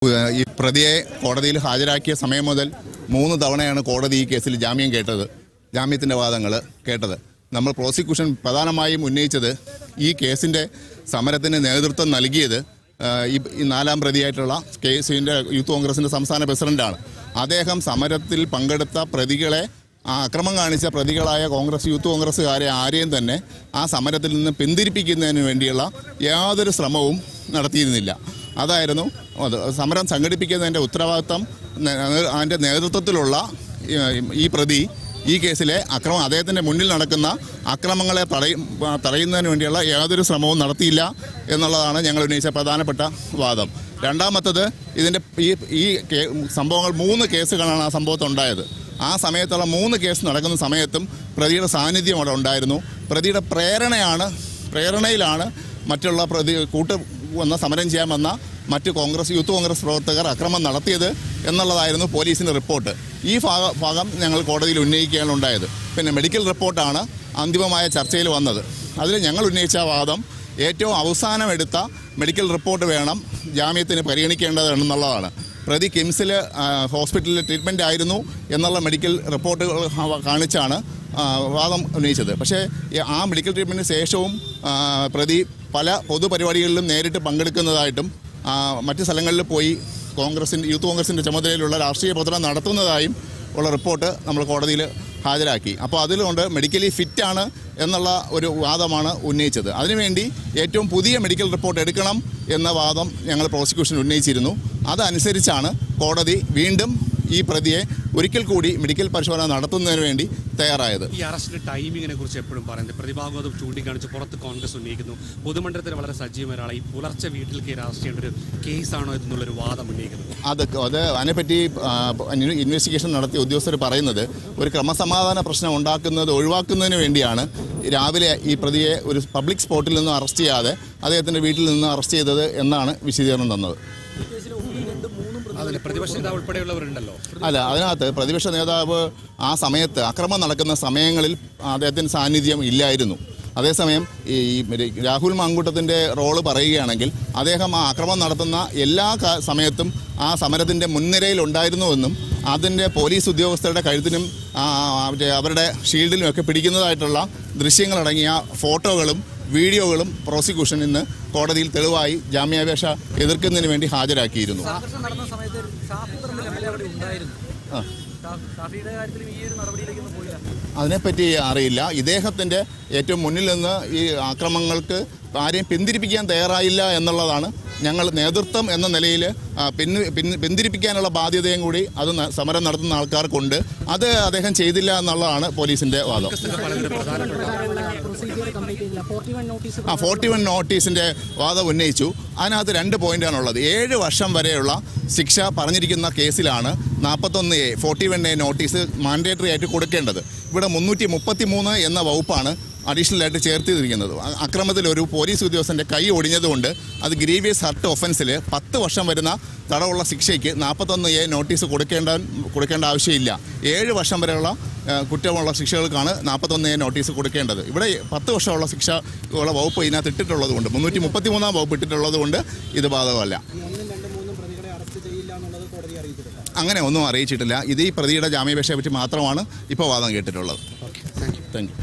ഈ പ്രതിയെ കോടതിയിൽ ഹാജരാക്കിയ സമയം മുതൽ 3 തവണയാണ് കോടതി ഈ കേസിൽ ജാമ്യത്തിൻ്റെ വാദങ്ങൾ കേട്ടത്. നമ്മൾ പ്രോസിക്യൂഷൻ പ്രധാനമായും ഉന്നയിച്ചത് ഈ കേസിൻ്റെ സമരത്തിന് നേതൃത്വം നൽകിയത് ഈ 4ാം പ്രതിയായിട്ടുള്ള കേസിൻ്റെ യൂത്ത് കോൺഗ്രസിൻ്റെ സംസ്ഥാന പ്രസിഡൻ്റാണ്. അദ്ദേഹം സമരത്തിൽ പങ്കെടുത്ത പ്രതികളെ അക്രമം കാണിച്ച പ്രതികളായ യൂത്ത് കോൺഗ്രസ്സുകാരെ ആരെയും തന്നെ ആ സമരത്തിൽ നിന്ന് പിന്തിരിപ്പിക്കുന്നതിന് വേണ്ടിയുള്ള യാതൊരു ശ്രമവും നടത്തിയിരുന്നില്ല. അതായിരുന്നു സമരം സംഘടിപ്പിക്കുന്നതിൻ്റെ ഉത്തരവാദിത്തം. അതിൻ്റെ നേതൃത്വത്തിലുള്ള ഈ പ്രതി ഈ കേസിലെ അദ്ദേഹത്തിൻ്റെ മുന്നിൽ നടക്കുന്ന അക്രമങ്ങളെ തടയുന്നതിന് വേണ്ടിയുള്ള യാതൊരു ശ്രമവും നടത്തിയില്ല എന്നുള്ളതാണ് ഞങ്ങൾ ഉന്നയിച്ച പ്രധാനപ്പെട്ട വാദം. രണ്ടാമത്തത്, ഇതിൻ്റെ ഈ സംഭവങ്ങൾ 3 കേസുകളാണ് ആ സംഭവത്തുണ്ടായത്. ആ സമയത്തുള്ള 3 കേസ് നടക്കുന്ന സമയത്തും പ്രതിയുടെ സാന്നിധ്യം അവിടെ ഉണ്ടായിരുന്നു. പ്രതിയുടെ പ്രേരണയിലാണ് മറ്റുള്ള സമരം ചെയ്യാൻ വന്ന മറ്റ് യൂത്ത് കോൺഗ്രസ് പ്രവർത്തകർ അക്രമം നടത്തിയത് എന്നുള്ളതായിരുന്നു പോലീസിൻ്റെ റിപ്പോർട്ട്. ഈ ഭാഗം ഞങ്ങൾ കോടതിയിൽ ഉന്നയിക്കുകയാണുണ്ടായത്. പിന്നെ മെഡിക്കൽ റിപ്പോർട്ടാണ് അന്തിമമായ ചർച്ചയിൽ വന്നത്. അതിൽ ഞങ്ങൾ ഉന്നയിച്ച വാദം ഏറ്റവും അവസാനം എടുത്ത മെഡിക്കൽ റിപ്പോർട്ട് വേണം ജാമ്യത്തിന് പരിഗണിക്കേണ്ടതെന്നുള്ളതാണ്. പ്രതി കിംസിൽ ഹോസ്പിറ്റലിൽ ട്രീറ്റ്മെൻ്റ് ആയിരുന്നു എന്നുള്ള മെഡിക്കൽ റിപ്പോർട്ടുകൾ കാണിച്ചാണ് വാദം ഉന്നയിച്ചത്. പക്ഷേ ആ മെഡിക്കൽ ട്രീറ്റ്മെൻറ്റിന് ശേഷവും പ്രതി പല പൊതുപരിപാടികളിലും നേരിട്ട് പങ്കെടുക്കുന്നതായിട്ടും മറ്റ് സ്ഥലങ്ങളിൽ പോയി യൂത്ത് കോൺഗ്രസിൻ്റെ ചുമതലയിലുള്ള രാഷ്ട്രീയ പ്രവർത്തനം നടത്തുന്നതായും ഉള്ള റിപ്പോർട്ട് നമ്മൾ കോടതിയിൽ ഹാജരാക്കി. അപ്പോൾ അതിലുകൊണ്ട് മെഡിക്കലി ഫിറ്റാണ് എന്നുള്ള ഒരു വാദമാണ് ഉന്നയിച്ചത്. അതിനുവേണ്ടി ഏറ്റവും പുതിയ മെഡിക്കൽ റിപ്പോർട്ട് എടുക്കണം എന്ന വാദം ഞങ്ങൾ പ്രോസിക്യൂഷൻ ഉന്നയിച്ചിരുന്നു. അതനുസരിച്ചാണ് കോടതി വീണ്ടും ഈ പ്രതിയെ ഒരിക്കൽ കൂടി മെഡിക്കൽ പരിശോധന നടത്തുന്നതിന് വേണ്ടി തയ്യാറായത്. ഈ അറസ്റ്റിന്റെ ടൈമിങ്ങിനെ കുറിച്ച് എപ്പോഴും പറയുന്നത് പ്രതിഭാഗം ചൂണ്ടിക്കാണിച്ച് പുറത്ത് കോൺഗ്രസ് ഉന്നയിക്കുന്നു. പൊതുമണ്ഡലത്തിൽ വളരെ സജീവമായ ഒരാളെ ഈ പുലർച്ചെ വീട്ടിൽ കയറി അറസ്റ്റ് ചെയ്യേണ്ട ഒരു കേസാണോ എന്നുള്ളൊരു വാദം ഉന്നയിക്കുന്നത്. അതിനെപ്പറ്റി ഇൻവെസ്റ്റിഗേഷൻ നടത്തിയ ഉദ്യോഗസ്ഥർ പറയുന്നത് ഒരു ക്രമസമാധാന പ്രശ്നം ഒഴിവാക്കുന്നതിന് വേണ്ടിയാണ് രാവിലെ ഈ പ്രതിയെ ഒരു പബ്ലിക് സ്പോട്ടിൽ നിന്നും അറസ്റ്റ് ചെയ്യാതെ അദ്ദേഹത്തിൻ്റെ വീട്ടിൽ നിന്ന് അറസ്റ്റ് ചെയ്തത് എന്നാണ് വിശദീകരണം തന്നത്. പ്രതിപക്ഷ നേതാവ് ഉൾപ്പെടെയുള്ളവരുണ്ടല്ലോ. അല്ല, അതിനകത്ത് പ്രതിപക്ഷ നേതാവ് ആ സമയത്ത് അക്രമം നടക്കുന്ന സമയങ്ങളിൽ അദ്ദേഹത്തിന് സാന്നിധ്യം ഇല്ലായിരുന്നു. അതേസമയം ഈ രാഹുൽ മാങ്കൂട്ടത്തിൻ്റെ റോള് പറയുകയാണെങ്കിൽ അദ്ദേഹം ആ അക്രമം നടത്തുന്ന എല്ലാ സമയത്തും ആ സമരത്തിൻ്റെ മുൻനിരയിൽ ഉണ്ടായിരുന്നുവെന്നും അതിൻ്റെ പോലീസ് ഉദ്യോഗസ്ഥരുടെ കഴുത്തിനും അവരുടെ ഷീൽഡിലും ഒക്കെ പിടിക്കുന്നതായിട്ടുള്ള ദൃശ്യങ്ങളടങ്ങിയ ഫോട്ടോകളും വീഡിയോകളും പ്രോസിക്യൂഷൻ ഇന്ന് കോടതിയിൽ തെളിവായി ജാമ്യാപേക്ഷ എതിർക്കുന്നതിന് വേണ്ടി ഹാജരാക്കിയിരുന്നു. അതിനെപ്പറ്റി അറിയില്ല. ഇദ്ദേഹത്തിൻ്റെ ഏറ്റവും മുന്നിൽ നിന്ന് ഈ ആക്രമണങ്ങൾക്ക് ആരെയും പിന്തിരിപ്പിക്കാൻ തയ്യാറായില്ല എന്നുള്ളതാണ് ഞങ്ങൾ നേതൃത്വം എന്ന നിലയിൽ പിന്തിരിപ്പിക്കാനുള്ള ബാധ്യതയും കൂടി അത് സമരം നടത്തുന്ന ആൾക്കാർക്കുണ്ട്. അത് അദ്ദേഹം ചെയ്തില്ല എന്നുള്ളതാണ് പോലീസിൻ്റെ വാദം. 41 നോട്ടീസിൻ്റെ വാദം ഉന്നയിച്ചു. അതിനകത്ത് 2 പോയിൻ്റാണുള്ളത്. 7 വർഷം വരെയുള്ള ശിക്ഷ പറഞ്ഞിരിക്കുന്ന കേസിലാണ് 41A 41A നോട്ടീസ് മാൻഡേറ്ററി ആയിട്ട് കൊടുക്കേണ്ടത്. ഇവിടെ 333 എന്ന വകുപ്പാണ് അഡീഷണലായിട്ട് ചേർത്തിരിക്കുന്നത്. അക്രമത്തിൽ ഒരു പോലീസ് ഉദ്യോഗസ്ഥൻ്റെ കൈ ഒടിഞ്ഞതുകൊണ്ട് അത് ഗ്രീവിയസ് ഹർട്ട് ഒഫൻസിൽ 10 വർഷം വരുന്ന തടവുള്ള ശിക്ഷയ്ക്ക് 41A നോട്ടീസ് കൊടുക്കേണ്ട ആവശ്യമില്ല. 7 വർഷം വരെയുള്ള കുറ്റമുള്ള ശിക്ഷകൾക്കാണ് 41A നോട്ടീസ് കൊടുക്കേണ്ടത്. ഇവിടെ 10 വർഷമുള്ള ശിക്ഷ ഉള്ള വകുപ്പ് ഇതിനകത്ത് ഇട്ടിട്ടുള്ളത് കൊണ്ട് 333 വകുപ്പ് ഇട്ടിട്ടുള്ളത് കൊണ്ട് ഇത് ബാധകമല്ല. അങ്ങനെ ഒന്നും അറിയിച്ചിട്ടില്ല. ഇത് ഈ പ്രതിയുടെ ജാമ്യാപേക്ഷയെ പറ്റി മാത്രമാണ് ഇപ്പോൾ വാദം കേട്ടിട്ടുള്ളത്. Thank you.